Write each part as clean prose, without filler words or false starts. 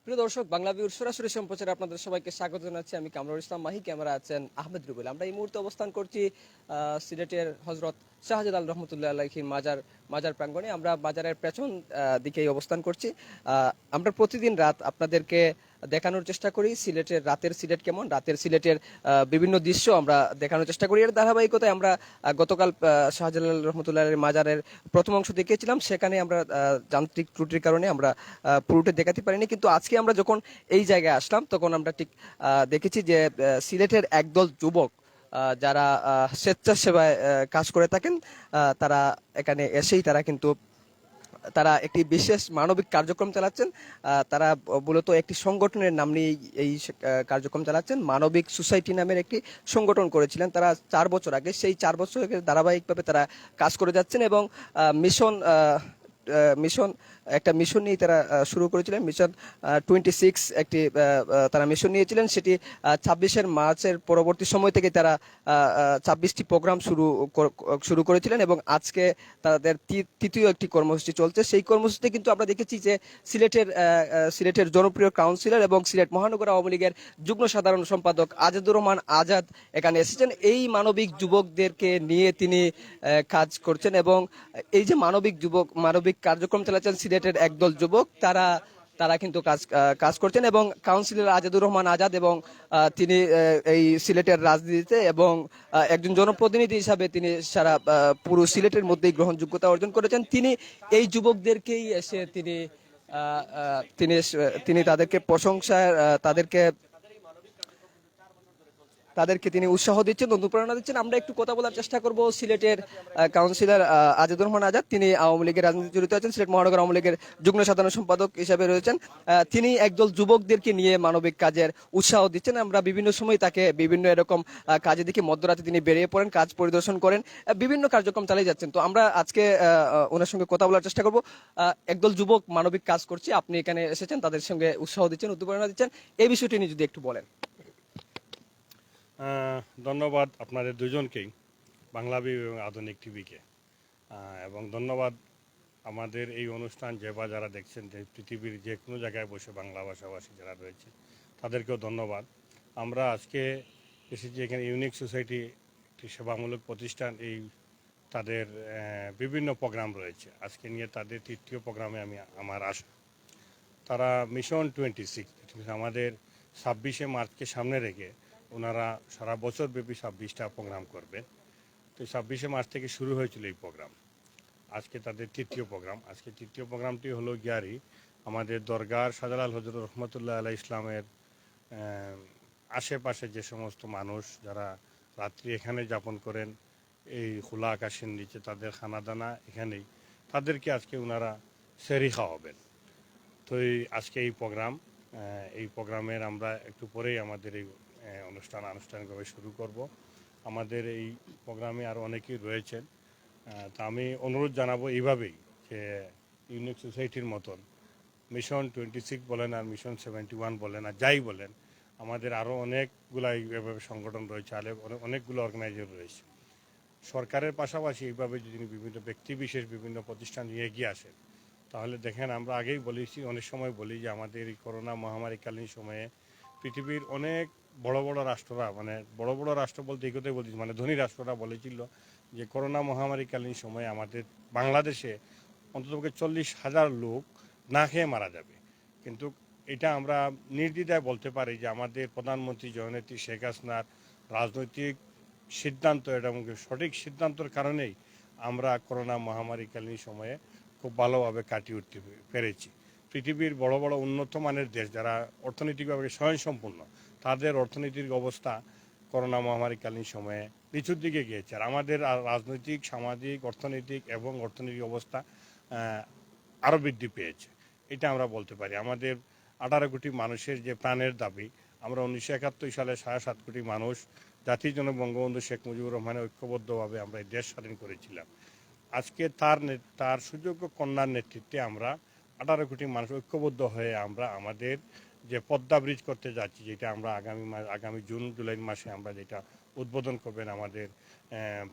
প্রিয় দর্শক, বাংলাভিউর সরাসরি সম্প্রচারে আপনাদের সবাইকে স্বাগত জানাচ্ছি। আমি কামরুল ইসলাম মাহি, ক্যামেরা আছেন আহমেদ রুবেল। আমরা এই মুহূর্তে অবস্থান করছি সিলেটের হজরত শাহজালাল রহমতুল্লাহ আলাইহির মাজার প্রাঙ্গণে। আমরা বাজারের পেছন দিকেই অবস্থান করছি। আমরা প্রতিদিন রাত আপনাদেরকে দেখানোর চেষ্টা করি রাতের সিলেট কেমন, রাতের সিলেটের বিভিন্ন দৃশ্য আমরা দেখানোর চেষ্টা করি। এর ধারাবাহিকতায় আমরা গতকাল শাহজালাল রহমতুল্লাহ আলাইহির মাজারের প্রথম অংশ দেখেছিলাম। সেখানে আমরা যান্ত্রিক ত্রুটির কারণে আমরা পুরোটা দেখাতে পারিনি, কিন্তু আজকে আমরা যখন এই জায়গায় আসলাম তখন আমরা ঠিক দেখেছি যে সিলেটের একদল যুবক যারা স্বেচ্ছাসেবায় কাজ করে থাকেন, তারা এখানে এসেই তারা একটি বিশেষ মানবিক কার্যক্রম চালাচ্ছেন। তারা মূলত একটি সংগঠনের নাম নিয়ে এই কার্যক্রম চালাচ্ছেন। মানবিক সোসাইটি নামের একটি সংগঠন করেছিলেন তারা 4 বছর আগে। সেই 4 বছরের ধারাবাহিকভাবে তারা কাজ করে যাচ্ছেন এবং মিশন মিশন একটা মিশন নিয়ে তারা শুরু করেছিলেন। মিশন 26 একটি তারা মিশন নিয়েছিলেন। সেটি 26 মার্চের পরবর্তী সময় থেকে তারা 26টি প্রোগ্রাম শুরু করেছিলেন এবং আজকে তাদের তৃতীয় একটি কর্মসূচি চলছে। সেই কর্মসূচিতে কিন্তু আমরা দেখেছি যে সিলেটের জনপ্রিয় কাউন্সিলর এবং সিলেট মহানগর আওয়ামী লীগের যুগ্ম সাধারণ সম্পাদক আজাদুর রহমান আজাদ এখানে এসেছেন। এই মানবিক যুবকদেরকে নিয়ে তিনি কাজ করছেন এবং এই যে মানবিক কার্যক্রম চালাচ্ছেন সিলেটের একদল যুবক, তারা কিন্তু কাজ করছেন এবং কাউন্সিলর আজাদুর রহমান আজাদ এবং তিনি এই সিলেটের রাজনীতিতে এবং একজন জনপ্রতিনিধি হিসাবে তিনি সারা পুরো সিলেটের মধ্যেই গ্রহণযোগ্যতা অর্জন করেছেন। তিনি এই যুবকদেরকেই এসে তিনি তাদেরকে তাদেরকে তিনি উৎসাহ দিচ্ছেন, অনুপ্রেরণা দিচ্ছেন। আমরা একটু কথা বলার চেষ্টা করব সিলেটের কাউন্সিলর আজাদুর রহমান আজাদ। তিনি আওয়ামী লীগের রাজনীতি জড়িত আছেন, সিলেট মহানগর আওয়ামী লীগের যুগ্ম সাধারণ সম্পাদক হিসেবে রয়েছেন। তিনি একদল যুবকদেরকে নিয়ে মানবিক কাজের উৎসাহ দিচ্ছেন। আমরা বিভিন্ন সময় তাকে বিভিন্ন এরকম কাজে দেখি, মধ্যরাতে তিনি বেরিয়ে পড়েন, কাজ পরিদর্শন করেন, বিভিন্ন কার্যক্রম চালিয়ে যাচ্ছেন। তো আমরা আজকে ওনার সঙ্গে কথা বলার চেষ্টা করব। একদল যুবক মানবিক কাজ করছে, আপনি এখানে এসেছেন, তাদের সঙ্গে উৎসাহ দিচ্ছেন, অনুপ্রেরণা দিচ্ছেন, এই বিষয়টি নিয়ে যদি একটু বলেন। ধন্যবাদ আপনাদের দুজনকেই, বাংলাভিউ এবং আধুনিক টিভিকে, এবং ধন্যবাদ আমাদের এই অনুষ্ঠান যারা দেখছেন, যে পৃথিবীর যে কোনো জায়গায় বসে বাংলা ভাষাভাষী যারা রয়েছে তাদেরকেও ধন্যবাদ। আমরা আজকে এসেছি এখানে ইউনিক সোসাইটি, একটি সেবামূলক প্রতিষ্ঠান। তাদের বিভিন্ন প্রোগ্রাম রয়েছে, আজকে নিয়ে তাদের তৃতীয় প্রোগ্রামে আমার আসা। তারা মিশন 26 আমাদের 26শে মার্চকে সামনে রেখে ওনারা সারা বছর ব্যাপী 26টা প্রোগ্রাম করবেন। তো 26শে মার্চ থেকে শুরু হয়েছিল এই প্রোগ্রাম। আজকে তাদের তৃতীয় প্রোগ্রাম। আজকে তৃতীয় প্রোগ্রামটি হলো গিয়ারি আমাদের দরগার শাহজালাল হযরত রহমতুল্লাহ আলাইহি ইসলামের আশেপাশে যে সমস্ত মানুষ যারা রাত্রি এখানে যাপন করেন, এই খোলা আকাশের নিচে তাদের খানাদানা এখানেই, তাদেরকে আজকে ওনারা সেহরি খাওয়াবেন। তো আজকে এই প্রোগ্রামের আমরা একটু পরেই আমাদের এই আনুষ্ঠানিকভাবে শুরু করব। আমাদের এই প্রোগ্রামে আরও অনেকেই রয়েছেন। তা আমি অনুরোধ জানাবো এইভাবেই, যে ইউনিক সোসাইটির মতন মিশন 26 বলেন আর মিশন 71 বলেন আর যাই বলেন, আমাদের আরও অনেকগুলাই এভাবে সংগঠন রয়েছে, অনেকগুলো অর্গানাইজার রয়েছে। সরকারের পাশাপাশি এইভাবে যদি বিভিন্ন ব্যক্তিবিশেষ বিভিন্ন প্রতিষ্ঠান নিয়ে এগিয়ে আসেন, তাহলে দেখেন, আমরা আগেই বলেছি, অনেক সময় বলি যে আমাদের এই করোনা মহামারীকালীন সময়ে পৃথিবীর অনেক বড় বড় রাষ্ট্ররা, বড় বড় রাষ্ট্র বলতে এই কথাই বলছি, ধনী রাষ্ট্ররা বলেছিল যে করোনা মহামারীকালীন সময়ে আমাদের বাংলাদেশে অন্ততপক্ষে 40,000 লোক না খেয়ে মারা যাবে। কিন্তু এটা আমরা নির্দ্বিধায় বলতে পারি যে আমাদের প্রধানমন্ত্রী জননেত্রী শেখ হাসিনার রাজনৈতিক সিদ্ধান্ত এবং সঠিক সিদ্ধান্তের কারণেই আমরা করোনা মহামারীকালীন সময়ে খুব ভালোভাবে কাটিয়ে উঠতে পেরেছি। পৃথিবীর বড় বড় উন্নত মানের দেশ যারা অর্থনৈতিকভাবে স্বয়ংসম্পূর্ণ, তাদের অর্থনৈতিক অবস্থা করোনা মহামারীকালীন সময়ে নিচুর দিকে গিয়েছে, আর আমাদের রাজনৈতিক, সামাজিক, অর্থনৈতিক অবস্থা আরও বৃদ্ধি পেয়েছে। এটা আমরা বলতে পারি। আমাদের 18 কোটি মানুষের যে প্রাণের দাবি, আমরা 1971 সালে 7.5 কোটি মানুষ জাতির জনক বঙ্গবন্ধু শেখ মুজিবুর রহমানের ঐক্যবদ্ধভাবে আমরা এই দেশ স্বাধীন করেছিলাম। আজকে তার সুযোগ্য কন্যার নেতৃত্বে আমরা 18 কোটি মানুষ ঐক্যবদ্ধ হয়ে আমরা আমাদের যে পদ্মা ব্রিজ করতে যাচ্ছি, যেটা আমরা আগামী জুন জুলাই মাসে আমরা যেটা উদ্বোধন করবেন আমাদের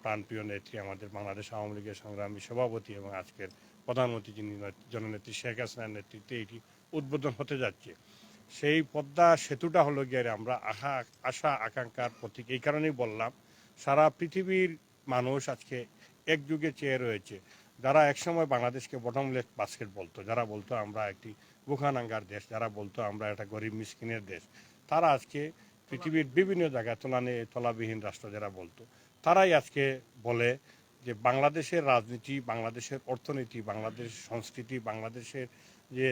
প্রাণপ্রিয় নেত্রী, আমাদের বাংলাদেশ আওয়ামী লীগের সংগ্রামী সভাপতি এবং আজকের প্রধানমন্ত্রী যিনি জননেত্রী শেখ হাসিনার নেতৃত্বে এটি উদ্বোধন হতে যাচ্ছে। সেই পদ্মা সেতুটা হলো গিয়ে আমরা আশা আকাঙ্ক্ষার প্রতীক। এই কারণেই বললাম, সারা পৃথিবীর মানুষ আজকে একযুগে চেয়ে রয়েছে। যারা একসময় বাংলাদেশকে বটমলেস বাস্কেট বলতো, যারা বলতো আমরা একটি বুখানাঙ্গার দেশ, যারা বলতো আমরা একটা গরিব মিসকিনের দেশ, তারা আজকে পৃথিবীর বিভিন্ন জায়গায় তলাবিহীন রাষ্ট্র যারা বলতো, তারাই আজকে বলে যে বাংলাদেশের রাজনীতি, বাংলাদেশের অর্থনীতি, বাংলাদেশের সংস্কৃতি, বাংলাদেশের যে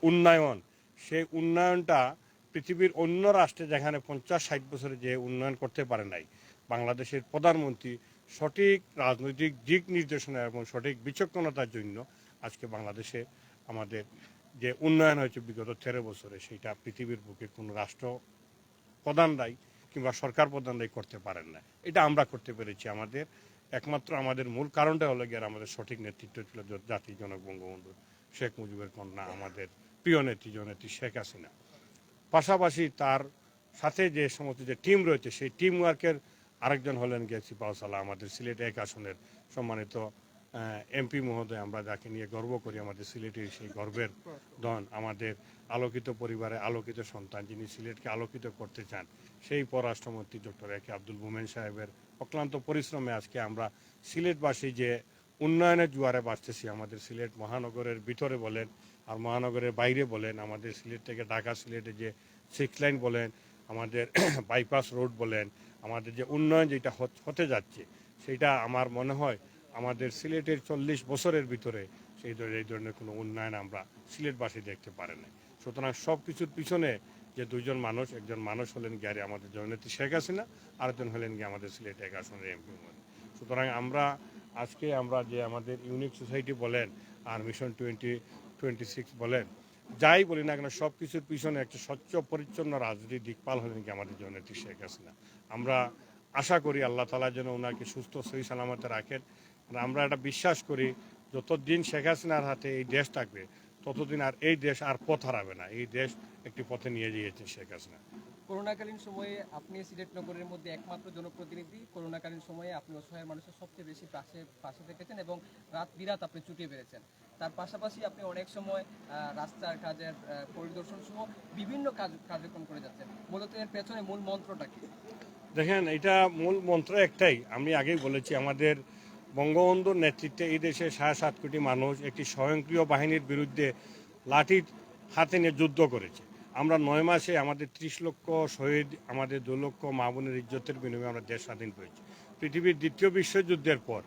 উন্নয়ন, সেই উন্নয়নটা পৃথিবীর অন্য রাষ্ট্রে যেখানে 50-60 বছরে যে উন্নয়ন করতে পারে নাই, বাংলাদেশের প্রধানমন্ত্রী সঠিক রাজনৈতিক দিক নির্দেশনা এবং সঠিক বিচক্ষণতার জন্য আজকে বাংলাদেশে আমাদের যে উন্নয়ন হয়েছে বিগত 13 বছরে, সেইটা পৃথিবীর বুকে কোনো রাষ্ট্র প্রধানরাই কিংবা সরকার প্রধানরাই করতে পারেন না। এটা আমরা করতে পেরেছি। একমাত্র আমাদের মূল কারণটা হলো গিয়ে আমাদের সঠিক নেতৃত্ব ছিল জাতির জনক বঙ্গবন্ধু শেখ মুজিবের কন্যা, আমাদের প্রিয় জননেত্রী শেখ হাসিনা। পাশাপাশি তার সাথে যে সমস্ত যে টিম রয়েছে, সেই টিম ওয়ার্কের আরেকজন হলেন গিয়ে সিপাহসালা, আমাদের সিলেট 1 আসনের সম্মানিত এমপি মহোদয়। আমরা যাকে নিয়ে গর্ব করি, আমাদের সিলেটের সেই গর্বের ধন, আমাদের আলোকিত পরিবারে আলোকিত সন্তান, যিনি সিলেটকে আলোকিত করতে চান, সেই পররাষ্ট্রমন্ত্রী ডক্টর এ কে আব্দুল মোমেন সাহেবের অক্লান্ত পরিশ্রমে আজকে আমরা সিলেটবাসী যে উন্নয়নের জোয়ারে বাঁচতেছি। আমাদের সিলেট মহানগরের ভিতরে বলেন আর মহানগরের বাইরে বলেন, আমাদের সিলেট থেকে ঢাকা সিলেটে যে 6 লাইন বলেন, আমাদের বাইপাস রোড বলেন, আমাদের যে উন্নয়ন যেটা হতে যাচ্ছে, সেটা আমার মনে হয় আমাদের সিলেটের 40 বছরের ভিতরে এই ধরনের কোনো উন্নয়ন আমরা সিলেটবাসী দেখতে পারে না। সুতরাং সব কিছুর পিছনে যে দুইজন মানুষ, একজন মানুষ হলেন গিয়ে আমাদের জননেত্রী শেখ হাসিনা, আরেকজন হলেন গিয়ে আমাদের সিলেট 1 আসনের এমপি। সুতরাং আজকে আমরা যে আমাদের ইউনিক সোসাইটি বলেন আর মিশন 2026 বলেন, যাই বলি না কেন, সব কিছুর পিছনে একটা স্বচ্ছ পরিচ্ছন্ন রাজনীতির দিকপাল হলেন কি আমাদের জননেত্রী শেখ হাসিনা। আমরা আশা করি আল্লাহ তাআলা যেন ওনাকে সুস্থ সহি সালামতে রাখেন। আমরা এটা বিশ্বাস করি, যতদিন শেখ হাসিনার হাতে এই দেশ থাকবে, ততদিন আর এই দেশ আর পথ হারাবে না। এই দেশ একটি পথে নিয়ে গিয়েছে শেখ হাসিনা। করোনাকালীন সময়ে আপনি সিলেট নগরের মধ্যে একমাত্র জনপ্রতিনিধি। করোনাকালীন সময়ে আপনি অসহায় মানুষের সবচেয়ে বেশি পাশে থেকেছেন এবং রাত বিরাত আপনি ছুটে বেড়েছেন। তার পাশাপাশি আপনি অনেক সময় রাস্তার কাজের পরিদর্শন সহ বিভিন্ন কার্যক্রম করে যাচ্ছেন। মূলত এর পেছনে মূল মন্ত্রটা কি? দেখেন, এটা মূল মন্ত্র একটাই, আমি আগেই বলেছি, আমাদের বঙ্গবন্ধুর নেতৃত্বে এই দেশে 7.5 কোটি মানুষ একটি স্বয়ংক্রিয় বাহিনীর বিরুদ্ধে লাঠি হাতে নিয়ে যুদ্ধ করেছে। আমরা 9 মাসে আমাদের 30 লক্ষ শহীদ, আমাদের 2 লক্ষ মা বোনের ইজ্জতের বিনিময়ে আমরা দেশ স্বাধীন পেয়েছি। পৃথিবীর দ্বিতীয় বিশ্বযুদ্ধের পর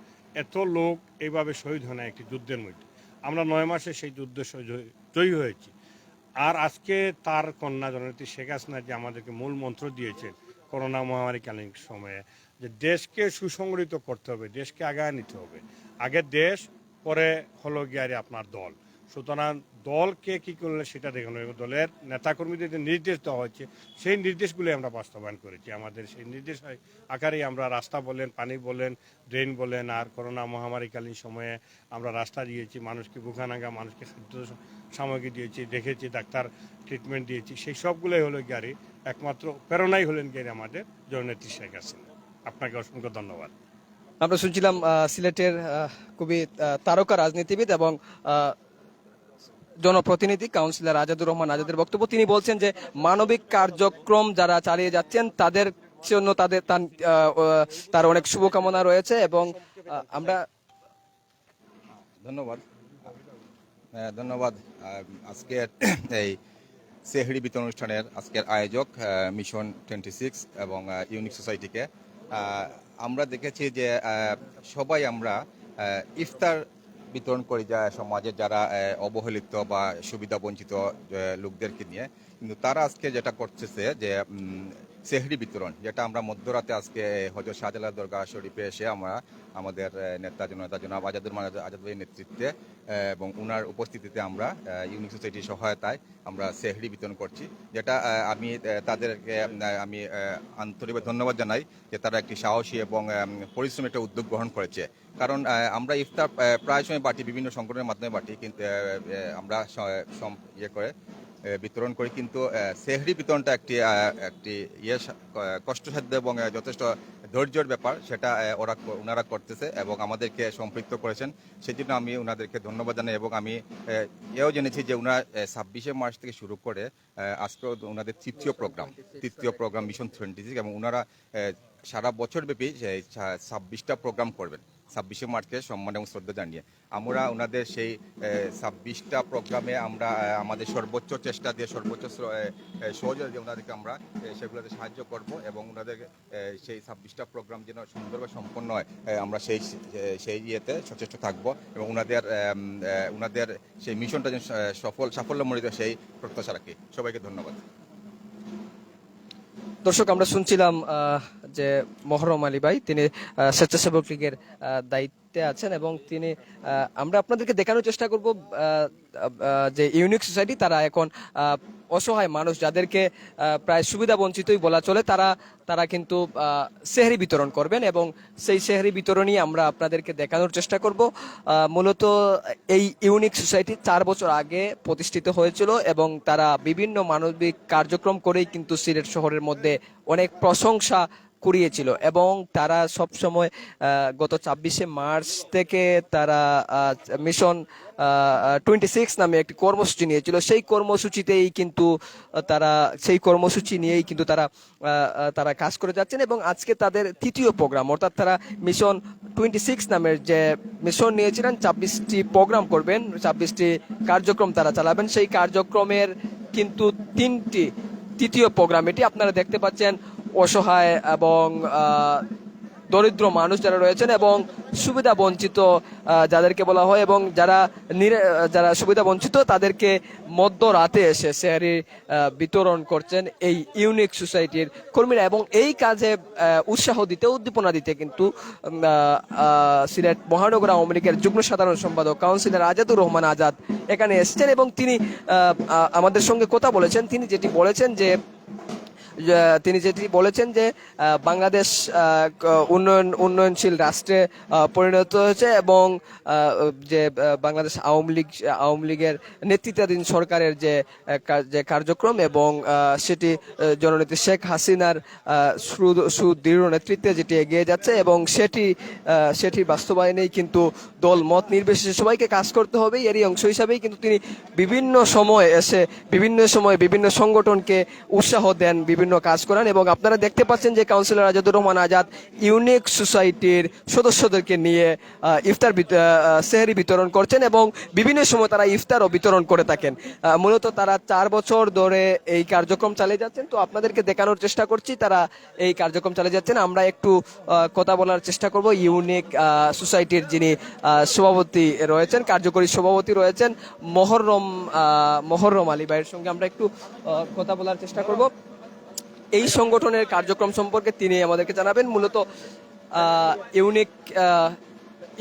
এত লোক এইভাবে শহীদ হয় না একটি যুদ্ধের মধ্যে। আমরা 9 মাসে সেই যুদ্ধে জয়ী হয়েছি। আর আজকে তার কন্যা জননেত্রী শেখ হাসিনা যে আমাদেরকে মূল মন্ত্র দিয়েছেন করোনা মহামারীকালীন সময়ে, যে দেশকে সুসংগঠিত করতে হবে, দেশকে আগায় নিতে হবে। আগে দেশ, পরে হলো গিয়ে আপনার দল। সুতরাং দলকে কি করলে সেটা দেখানো, দলের নেতাকর্মীদের যে নির্দেশ দেওয়া হচ্ছে, সেই নির্দেশগুলি আমরা বাস্তবায়ন করেছি। আমাদের সেই নির্দেশ আকারেই আমরা রাস্তা বলেন, পানি বলেন, ড্রেন বলেন, আর করোনা মহামারীকালীন সময়ে আমরা রাস্তা দিয়েছি, মানুষকে বুখানাঙ্গা, মানুষকে খাদ্য সামগ্রী দিয়েছি, দেখেছি, ডাক্তার ট্রিটমেন্ট দিয়েছি। সেই সবগুলোই হলো গিয়ে একমাত্র প্রেরণাই হলেন গিয়ে আমাদের জননেত্রী শেখ হাসিনা। আপনাকে অসংখ্য ধন্যবাদ। আমরা শুনছিলাম সিলেটের খুবই তারকা রাজনীতিবিদ এবং জনপ্রতিনিধি কাউন্সিলর আজাদুর রহমান আজাদের বক্তব্য। তিনি বলছেন যে মানবিক কার্যক্রম যারা চালিয়ে যাচ্ছেন তাদের জন্য তার অনেক শুভকামনা রয়েছে এবং আমরা ধন্যবাদ। আজকে এই সেহরি বিতরণ অনুষ্ঠানের আজকের আয়োজক মিশন 26 এবং ইউনিক সোসাইটিকে আমরা দেখেছি যে সবাই আমরা ইফতার বিতরণ করি যা সমাজের যারা অবহেলিত বা সুবিধা বঞ্চিত লোকদেরকে নিয়ে, কিন্তু তারা আজকে যেটা করতেছে যে সেহরি বিতরণ, যেটা আমরা মধ্যরাতে আজকে হযরত শাহজালাল দরগা শরীফে এসে আমরা আমাদের নেতা জনাব আজাদ ভাইয়ের নেতৃত্বে এবং উনার উপস্থিতিতে আমরা ইউনিক সোসাইটির সহায়তায় আমরা সেহরি বিতরণ করছি, যেটা আমি তাদেরকে আমি আন্তরিকভাবে ধন্যবাদ জানাই যে তারা একটি সাহসী এবং পরিশ্রমী একটা উদ্যোগ গ্রহণ করেছে। কারণ আমরা ইফতার প্রায় সময় বাটি, বিভিন্ন সংগঠনের মাধ্যমে বাটি, কিন্তু আমরা ইয়ে করে বিতরণ করি, কিন্তু সেহরি বিতরণটা একটি একটি কষ্টসাধ্য এবং যথেষ্ট ধৈর্যের ব্যাপার, সেটা ওনারা করতেছে এবং আমাদেরকে সম্পৃক্ত করেছেন। সেই জন্য আমি ওনাদেরকে ধন্যবাদ জানাই এবং আমি এও জেনেছি যে ওনারা 26শে মার্চ থেকে শুরু করে আজকে ওনাদের তৃতীয় প্রোগ্রাম মিশন 26 এবং ওনারা সারা বছর ব্যাপী 26টা প্রোগ্রাম করবেন 26শে মার্চকে সম্মান এবং শ্রদ্ধা জানিয়ে। আমরা ওনাদের সেই 26টা প্রোগ্রামে আমরা আমাদের সর্বোচ্চ চেষ্টা দিয়ে সর্বোচ্চ সহযোগিতা দিয়ে ওনাদেরকে আমরা সেগুলোতে সাহায্য করব এবং ওনাদের সেই 26টা প্রোগ্রাম যেন সুন্দরভাবে সম্পন্ন হয় আমরা সেই ইয়েতে সচেষ্ট থাকব এবং ওনাদের সেই মিশনটা যেন সাফল্যমণ্ডিত সেই প্রত্যাশা রাখি। সবাইকে ধন্যবাদ। দর্শক, আমরা শুনছিলাম যে মহরম আলী ভাই, তিনি স্বেচ্ছাসেবক লীগের দায়িত্বে আছেন এবং তিনি আমরা আপনাদেরকে দেখানোর চেষ্টা করব যে ইউনিক সোসাইটি তারা এখন অসহায় মানুষ যাদেরকে প্রায় সুবিধা বঞ্চিতই বলা চলে, তারা কিন্তু সেহরি বিতরণ করবেন এবং সেই সেহরি বিতরণই আমরা আপনাদেরকে দেখানোর চেষ্টা করব। মূলত এই ইউনিক সোসাইটি 4 বছর আগে প্রতিষ্ঠিত হয়েছিল এবং তারা বিভিন্ন মানবিক কার্যক্রম করেই কিন্তু সিলেট শহরের মধ্যে অনেক প্রশংসা কুড়িয়েছিল এবং তারা সব সময় গত 26শে মার্চ থেকে তারা মিশন 26 নামে একটি কর্মসূচি নিয়েছিল। সেই কর্মসূচিতেই কিন্তু কর্মসূচি নিয়েই কিন্তু তারা কাজ করে যাচ্ছেন এবং আজকে তাদের তৃতীয় প্রোগ্রাম, অর্থাৎ তারা মিশন 26 নামের যে মিশন নিয়েছিলেন 26টি প্রোগ্রাম করবেন, 26টি কার্যক্রম তারা চালাবেন। সেই কার্যক্রমের কিন্তু তৃতীয় প্রোগ্রাম এটি। আপনারা দেখতে পাচ্ছেন অসহায় এবং দরিদ্র মানুষ যারা রয়েছেন এবং সুবিধা বঞ্চিত যাদেরকে বলা হয় এবং যারা সুবিধা বঞ্চিত তাদেরকে মধ্যরাতে এসে সেহরি বিতরণ করছেন এই ইউনিক সোসাইটির কর্মীরা এবং এই কাজে উৎসাহ দিতে, উদ্দীপনা দিতে কিন্তু সিলেট মহানগর আওয়ামী লীগের যুগ্ম সাধারণ সম্পাদক কাউন্সিলর আজাদুর রহমান আজাদ এখানে এসেছেন এবং তিনি আমাদের সঙ্গে কথা বলেছেন। তিনি যেটি বলেছেন যে বাংলাদেশ উন্নয়নশীল রাষ্ট্রে পরিণত হয়েছে এবং যে বাংলাদেশ আওয়ামী লীগের নেতৃত্বাধীন সরকারের যে কার্যক্রম এবং সেটি জননেত্রী শেখ হাসিনার সুদৃঢ় নেতৃত্বে যেটি এগিয়ে যাচ্ছে এবং সেটি বাস্তবায়নেই কিন্তু দল মত নির্বিশেষে সবাইকে কাজ করতে হবে। এরই অংশ হিসাবেই কিন্তু তিনি বিভিন্ন সময় এসে বিভিন্ন সংগঠনকে উৎসাহ দেন, বিভিন্ন কাজ করেন এবং আপনারা দেখতে পাচ্ছেন যে কাউন্সিলর আজাদুর রহমান আজাদ ইউনিক সোসাইটির সদস্যদেরকে নিয়ে সেহরি বিতরণ করছেন এবং বিভিন্ন সময় তারা ইফতারও বিতরণ করে থাকেন। মূলত তারা 4 বছর ধরে এই কার্যক্রম চালিয়ে যাচ্ছেন। তো আপনাদেরকে দেখানোর চেষ্টা করছি তারা এই কার্যক্রম চালিয়ে যাচ্ছেন। আমরা একটু কথা বলার চেষ্টা করব ইউনিক সোসাইটির যিনি সভাপতি রয়েছেন, কার্যকরী সভাপতি রয়েছেন মহরম আলী ভাইয়ের সঙ্গে আমরা একটু কথা বলার চেষ্টা করব। এই সংগঠনের কার্যক্রম সম্পর্কে তিনি আমাদেরকে জানাবেন। মূলত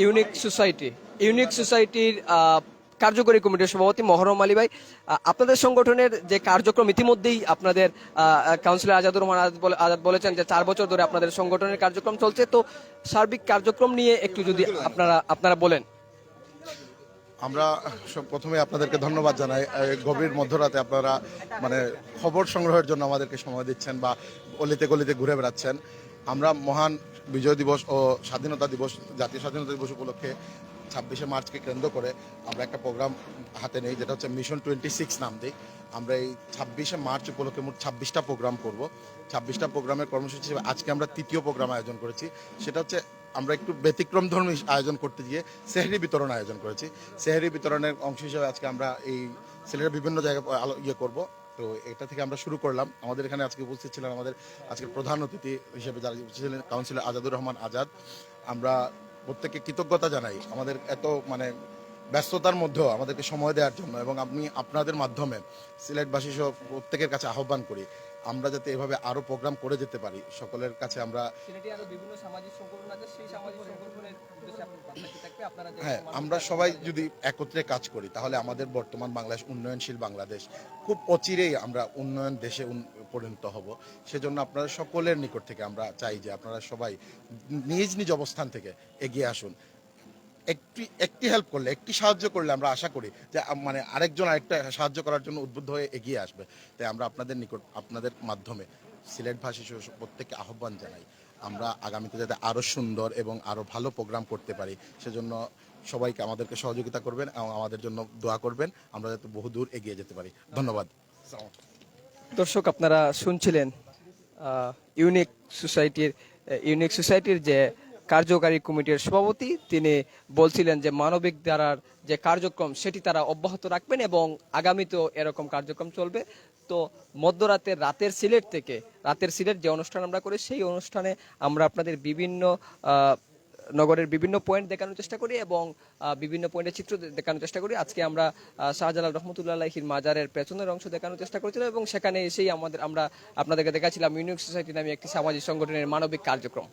ইউনিক সোসাইটির কার্যকরী কমিটির সভাপতি মহরম আলী ভাই, আপনাদের সংগঠনের যে কার্যক্রম ইতিমধ্যেই আপনাদের কাউন্সিলর আজাদুর রহমান আজাদ বলেছেন যে 4 বছর ধরে আপনাদের সংগঠনের কার্যক্রম চলছে, তো সার্বিক কার্যক্রম নিয়ে একটু যদি আপনারা বলেন। আমরা প্রথমে আপনাদেরকে ধন্যবাদ জানাই। গভীর মধ্যরাতে আপনারা খবর সংগ্রহের জন্য আমাদেরকে সময় দিচ্ছেন বা গলিতে গলিতে ঘুরে বেড়াচ্ছেন। আমরা মহান বিজয় দিবস ও জাতীয় স্বাধীনতা দিবস উপলক্ষে 26শে মার্চকে কেন্দ্র করে আমরা একটা প্রোগ্রাম হাতে নেই, যেটা হচ্ছে মিশন 26 নাম দিই। আমরা এই 26শে মার্চ উপলক্ষে মোট 26টা প্রোগ্রাম করব। 26টা প্রোগ্রামের কর্মসূচি হিসেবে আজকে আমরা তৃতীয় প্রোগ্রাম আয়োজন করেছি। সেটা হচ্ছে আমরা একটু ব্যতিক্রমধর্মী আয়োজন করতে গিয়ে সেহরি বিতরণ আয়োজন করেছি। সেহরি বিতরণের অংশ হিসেবে আজকে আমরা এই সিলেটের বিভিন্ন জায়গায় করব। তো এটা থেকে আমরা শুরু করলাম। আমাদের এখানে আজকে উপস্থিত ছিলেন আমাদের আজকের প্রধান অতিথি হিসেবে যারা উপস্থিত ছিলেন কাউন্সিলর আজাদুর রহমান আজাদ। আমরা প্রত্যেককে কৃতজ্ঞতা জানাই আমাদের এত ব্যস্ততার মধ্যেও আমাদেরকে সময় দেওয়ার জন্য এবং আমি আপনাদের মাধ্যমে সিলেটবাসী সহ প্রত্যেকের কাছে আহ্বান করি আমরা যাতে এভাবে আরো প্রোগ্রাম করে যেতে পারি। সকলের কাছে আমরা আমরা সবাই যদি একত্রে কাজ করি তাহলে আমাদের বর্তমান বাংলাদেশ উন্নয়নশীল বাংলাদেশ খুব অচিরেই আমরা উন্নয়ন দেশে পরিণত হব। সেজন্য আপনারা সকলের নিকট থেকে আমরা চাই যে আপনারা সবাই নিজ নিজ অবস্থান থেকে এগিয়ে আসুন। একটি হেল্প করলে, একটি সাহায্য করলে আমরা আশা করি যে মানে আরেকজন আরেকটা সাহায্য করার জন্য উদ্বুদ্ধ হয়ে এগিয়ে আসবে। তাই আমরা আপনাদের নিকট, আপনাদের মাধ্যমে সিলেট ভাষী প্রত্যেককে আহ্বান জানাই, আমরা আগামীতে যাতে আরও সুন্দর এবং আরও ভালো প্রোগ্রাম করতে পারি, সেজন্য সবাইকে আমাদেরকে সহযোগিতা করবেন এবং আমাদের জন্য দোয়া করবেন, আমরা যাতে বহুদূর এগিয়ে যেতে পারি। ধন্যবাদ। দর্শক, আপনারা শুনছিলেন ইউনিক সোসাইটির যে কার্যকারী কমিটির সভাপতি, তিনি বলছিলেন যে মানবিক ধারার যে কার্যক্রম সেটি তারা অব্যাহত রাখবেন এবং আগামীতেও এরকম কার্যক্রম চলবে। তো মধ্যরাতের রাতের সিলেট যে অনুষ্ঠান আমরা করি, সেই অনুষ্ঠানে আমরা আপনাদের বিভিন্ন নগরের বিভিন্ন পয়েন্ট দেখানোর চেষ্টা করি এবং বিভিন্ন পয়েন্টের চিত্র দেখানোর চেষ্টা করি। আজকে আমরা শাহজালাল রহমতুল্লাহ আলাইহির মাজারের পেছনের অংশ দেখানোর চেষ্টা করেছিলাম এবং সেখানে এসেই আমরা আপনাদেরকে দেখাচ্ছিলাম ইউনিক সোসাইটি নামে একটি সামাজিক সংগঠনের মানবিক কার্যক্রম।